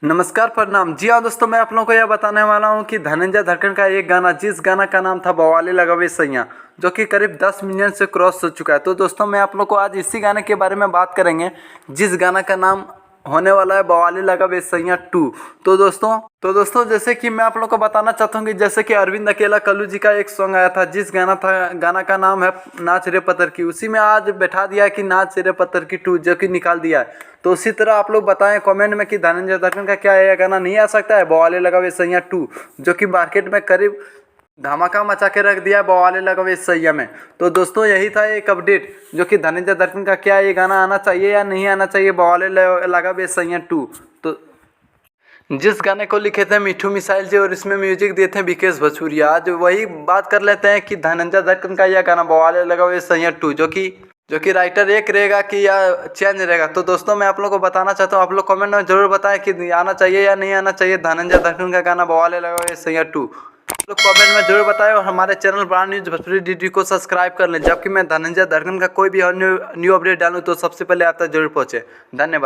नमस्कार प्रणाम। जी हाँ दोस्तों, मैं आप लोगों को यह बताने वाला हूँ कि धनंजय धड़कन का एक गाना, जिस गाना का नाम था बवाली लगावे सैयां, जो कि करीब 10 मिलियन से क्रॉस हो चुका है। तो दोस्तों मैं आप लोग को आज इसी गाने के बारे में बात करेंगे, जिस गाना का नाम होने वाला है बवाली लगावे सैयां 2। तो दोस्तों जैसे कि मैं आप लोग को बताना चाहता हूँ कि जैसे कि अरविंद अकेला कल्लू जी का एक सॉन्ग आया था, जिस गाना का नाम है नाच रे पत्थर की, उसी में आज बैठा दिया है कि नाच रे पत्थर की 2, जो कि निकाल दिया है। तो उसी तरह आप लोग बताएं कमेंट में कि धनंजय धड़कन का क्या है, यह गाना नहीं आ सकता है बवाली लगावे सैयां 2, जो कि मार्केट में करीब धमाका मचा के रख दिया है बवाली लगावे सैयां में। तो दोस्तों यही था एक अपडेट, जो कि धनंजय धड़कन का क्या ये गाना आना चाहिए या नहीं आना चाहिए बवाली लगावे सैयां 2। तो जिस गाने को लिखे थे मिठू मिसाइल जी और इसमें म्यूजिक दिए थे विकेश भोजपुरिया। आज वही बात कर लेते हैं कि धनंजय धड़कन का यह गाना बवाली लगावे सैयां 2, जो कि राइटर एक रहेगा कि या चेंज रहेगा। तो दोस्तों मैं आप लोगों को बताना चाहता हूँ, आप लोग कमेंट में जरूर बताएं कि आना चाहिए या नहीं आना चाहिए धनंजय धड़कन का गाना बवाली लगावे सैयां 2। आप लोग कमेंट में जरूर बताएं और हमारे channel brand news Bhojpuri DD को सब्सक्राइब कर लें, जबकि मैं धनंजय धड़कन का कोई भी न्यू अपडेट डालूँ तो सबसे पहले आप तक जरूर पहुँचे। धन्यवाद।